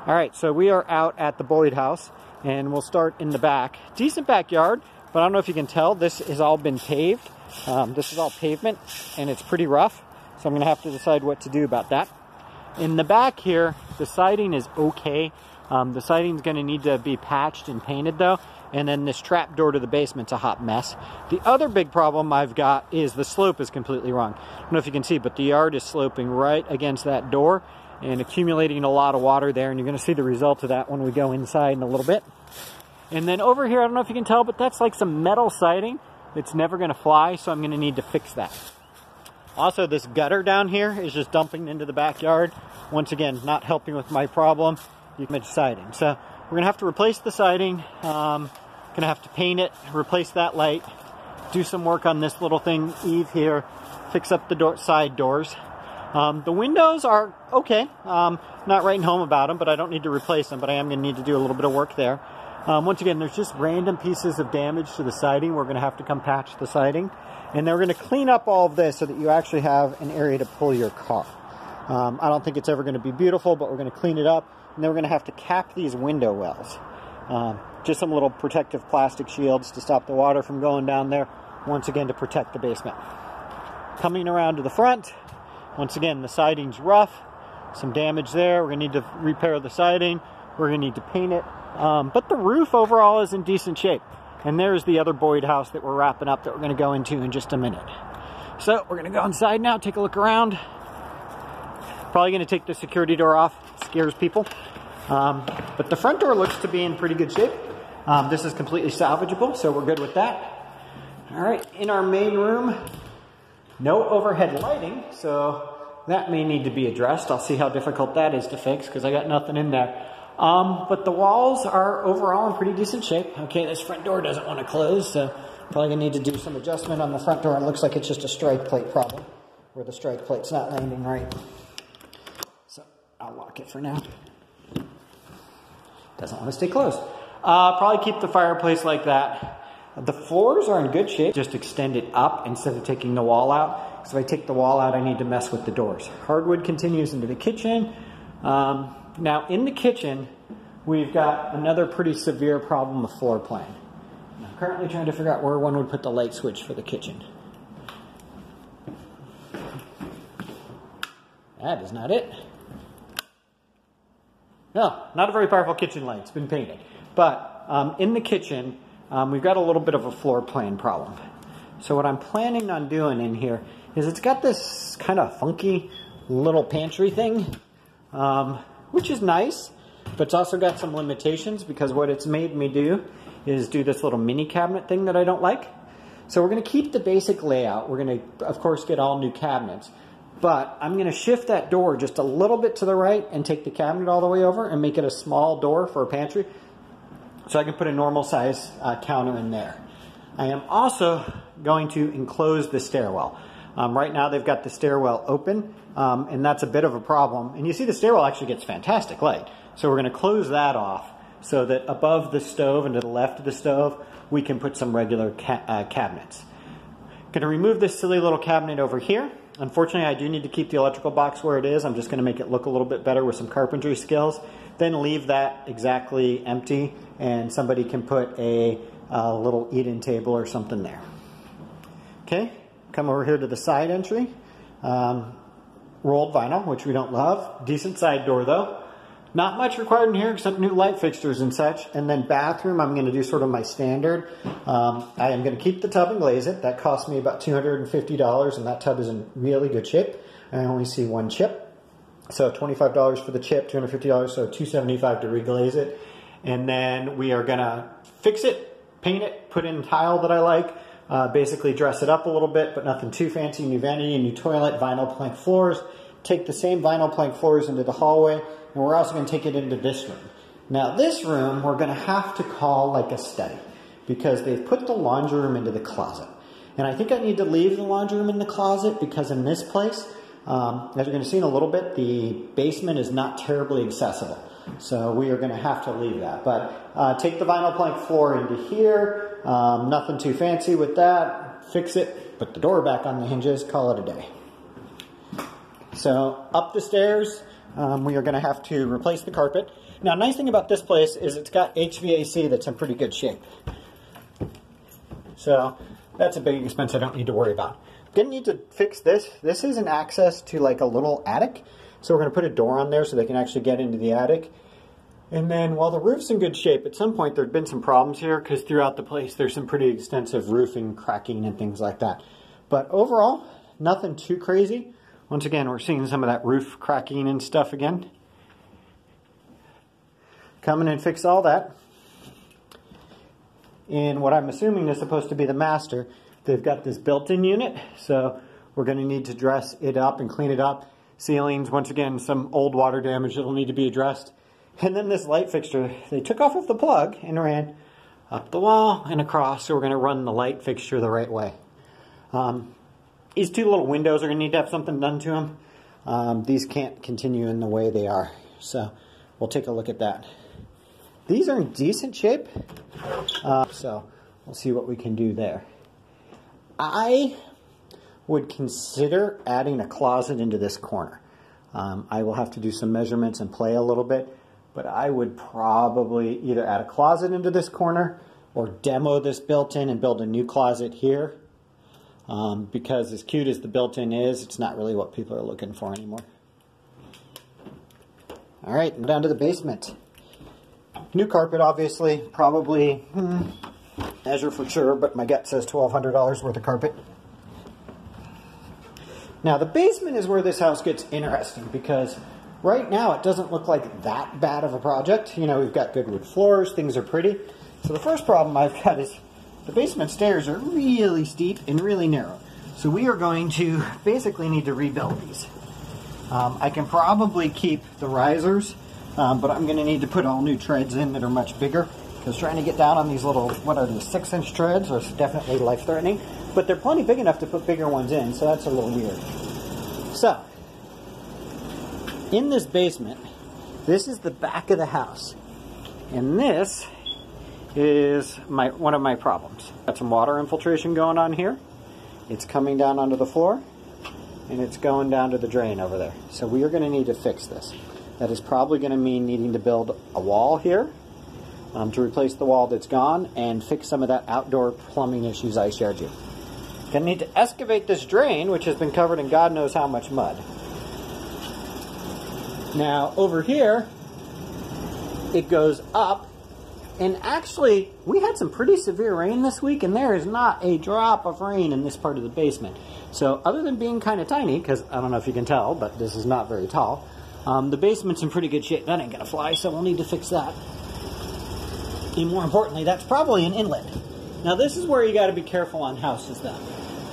All right, so we are out at the Boyd house, and we'll start in the back. Decent backyard, but I don't know if you can tell, this has all been paved. This is all pavement, and it's pretty rough, so I'm gonna have to decide what to do about that. In the back here, the siding is okay. The siding's gonna need to be patched and painted though, and then this trap door to the basement's a hot mess. The other big problem I've got is the slope is completely wrong. I don't know if you can see, but the yard is sloping right against that door and accumulating a lot of water there, and you're gonna see the result of that when we go inside in a little bit. And then over here, I don't know if you can tell, but that's like some metal siding that's never gonna fly, so I'm gonna need to fix that. Also, this gutter down here is just dumping into the backyard. Once again, not helping with my problem. You can siding. So we're gonna have to replace the siding. Gonna have to paint it, replace that light, do some work on this little thing, Eve here, fix up the side doors. The windows are okay. Not writing home about them, but I don't need to replace them, but I am gonna need to do a little bit of work there. Once again, there's just random pieces of damage to the siding. We're gonna have to come patch the siding. And then we're gonna clean up all of this so that you actually have an area to pull your car. I don't think it's ever gonna be beautiful, but we're gonna clean it up. And then we're gonna have to cap these window wells. Just some little protective plastic shields to stop the water from going down there. Once again, to protect the basement. Coming around to the front, once again, the siding's rough, some damage there. We're gonna need to repair the siding. We're gonna need to paint it. But the roof overall is in decent shape. And there's the other Boyd house that we're wrapping up that we're gonna go into in just a minute. So we're gonna go inside now, take a look around. Probably gonna take the security door off, scares people. But the front door looks to be in pretty good shape. This is completely salvageable, so we're good with that. All right, in our main room, no overhead lighting, so that may need to be addressed. I'll see how difficult that is to fix because I got nothing in there. But the walls are overall in pretty decent shape. Okay, this front door doesn't want to close, so probably gonna need to do some adjustment on the front door. It looks like it's just a strike plate problem, where the strike plate's not landing right. So I'll lock it for now. Doesn't want to stay closed. Probably keep the fireplace like that. The floors are in good shape. Just extend it up instead of taking the wall out. So if I take the wall out, I need to mess with the doors. Hardwood continues into the kitchen. Now in the kitchen, we've got another pretty severe problem with floor plan. I'm currently trying to figure out where one would put the light switch for the kitchen. That is not it. No, not a very powerful kitchen light. It's been painted. But in the kitchen, we've got a little bit of a floor plan problem. So what I'm planning on doing in here is it's got this kind of funky little pantry thing, which is nice, but it's also got some limitations because what it's made me do is do this little mini cabinet thing that I don't like. So we're going to keep the basic layout. We're going to, of course, get all new cabinets. But I'm going to shift that door just a little bit to the right and take the cabinet all the way over and make it a small door for a pantry so I can put a normal size counter in there. I am also going to enclose the stairwell. Right now they've got the stairwell open and that's a bit of a problem. And you see the stairwell actually gets fantastic light. So we're going to close that off so that above the stove and to the left of the stove we can put some regular cabinets. Going to remove this silly little cabinet over here. Unfortunately, I do need to keep the electrical box where it is. I'm just going to make it look a little bit better with some carpentry skills. Then leave that exactly empty, and somebody can put a little eat-in table or something there. Okay, come over here to the side entry. Rolled vinyl, which we don't love. Decent side door, though. Not much required in here except new light fixtures and such. And then bathroom, I'm going to do sort of my standard. I am going to keep the tub and glaze it. That cost me about $250, and that tub is in really good shape. I only see one chip. So $25 for the chip, $250, so $275 to reglaze it. And then we are going to fix it, paint it, put in tile that I like, basically dress it up a little bit, but nothing too fancy. New vanity, new toilet, vinyl plank floors. Take the same vinyl plank floors into the hallway. And we're also going to take it into this room. Now this room we're going to have to call like a study because they've put the laundry room into the closet. And I think I need to leave the laundry room in the closet because in this place, as you're going to see in a little bit, the basement is not terribly accessible. So we are going to have to leave that. But take the vinyl plank floor into here. Nothing too fancy with that. Fix it. Put the door back on the hinges. Call it a day. So up the stairs. we are going to have to replace the carpet. Now, nice thing about this place is it's got HVAC that's in pretty good shape. So that's a big expense I don't need to worry about. Gonna need to fix this. This is an access to like a little attic. So we're gonna put a door on there so they can actually get into the attic. And then while the roof's in good shape, at some point there've been some problems here because throughout the place there's some pretty extensive roofing, cracking, and things like that. But overall, nothing too crazy. Once again, we're seeing some of that roof cracking and stuff again. Come in and fix all that. And what I'm assuming is supposed to be the master, they've got this built-in unit, so we're going to need to dress it up and clean it up. Ceilings, once again, some old water damage that'll need to be addressed. And then this light fixture, they took off of the plug and ran up the wall and across, so we're going to run the light fixture the right way. These two little windows are going to need to have something done to them. These can't continue in the way they are, so we'll take a look at that. These are in decent shape, so we'll see what we can do there. I would consider adding a closet into this corner. I will have to do some measurements and play a little bit, but I would probably either add a closet into this corner or demo this built-in and build a new closet here. Because as cute as the built-in is, it's not really what people are looking for anymore. All right, down to the basement. New carpet, obviously, probably, measure for sure, but my gut says $1,200 worth of carpet. Now, the basement is where this house gets interesting because right now it doesn't look like that bad of a project. You know, we've got good wood floors, things are pretty. So the first problem I've got is the basement stairs are really steep and really narrow. So we are going to basically need to rebuild these. I can probably keep the risers, but I'm going to need to put all new treads in that are much bigger. Because trying to get down on these little, what are these, 6-inch treads is definitely life-threatening. But they're plenty big enough to put bigger ones in, so that's a little weird. So, in this basement, this is the back of the house. And this is one of my problems. Got some water infiltration going on here. It's coming down onto the floor, and it's going down to the drain over there. So we are going to need to fix this. That is probably going to mean needing to build a wall here to replace the wall that's gone and fix some of that outdoor plumbing issues I showed you. Going to need to excavate this drain, which has been covered in God knows how much mud. Now, over here, it goes up. And actually, we had some pretty severe rain this week, and there is not a drop of rain in this part of the basement. So other than being kind of tiny, because I don't know if you can tell, but this is not very tall, the basement's in pretty good shape. That ain't going to fly, so we'll need to fix that. And more importantly, that's probably an inlet. Now this is where you got to be careful on houses then.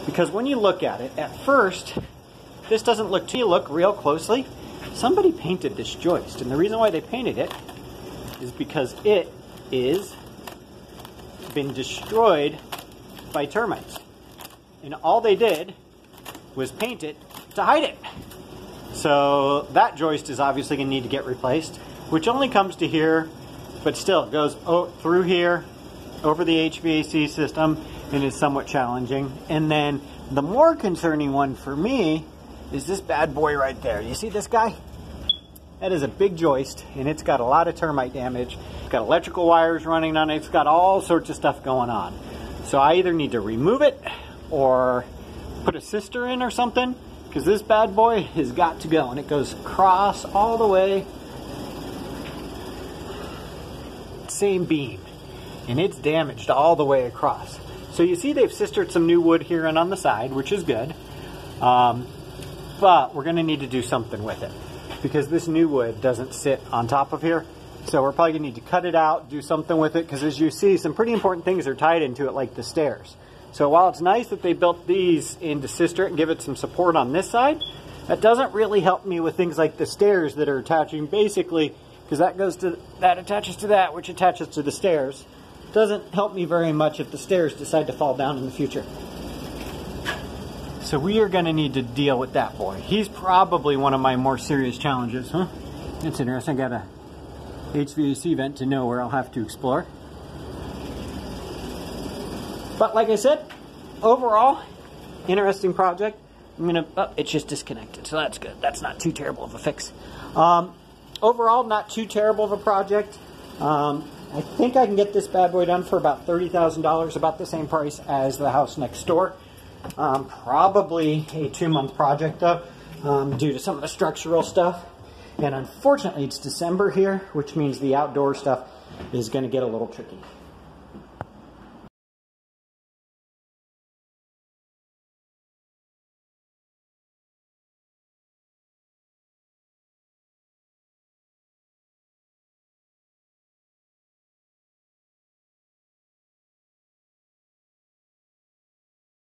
Because when you look at it, at first, this doesn't look too, you look real closely, somebody painted this joist. And the reason why they painted it is because it is been destroyed by termites. And all they did was paint it to hide it. So that joist is obviously going to need to get replaced, which only comes to here, but still goes through here, over the HVAC system, and is somewhat challenging. And then the more concerning one for me is this bad boy right there. You see this guy? That is a big joist, and it's got a lot of termite damage. It's got electrical wires running on it. It's got all sorts of stuff going on. So I either need to remove it or put a sister in or something, because this bad boy has got to go, and it goes across all the way. Same beam, and it's damaged all the way across. So you see they've sistered some new wood here and on the side, which is good. But we're going to need to do something with it, because this new wood doesn't sit on top of here. So we're probably going to need to cut it out, do something with it, because as you see, some pretty important things are tied into it, like the stairs. So while it's nice that they built these in to sister it and give it some support on this side, that doesn't really help me with things like the stairs that are attaching, basically, because that attaches to that, which attaches to the stairs. Doesn't help me very much if the stairs decide to fall down in the future. So we are going to need to deal with that boy. He's probably one of my more serious challenges, huh? It's interesting. I got a HVAC vent to know where I'll have to explore. But like I said, overall, interesting project. I'm gonna, it's just disconnected, so that's good. That's not too terrible of a fix. Overall, not too terrible of a project. I think I can get this bad boy done for about $30,000, about the same price as the house next door. Probably a 2-month project though, due to some of the structural stuff. And unfortunately, it's December here, which means the outdoor stuff is going to get a little tricky.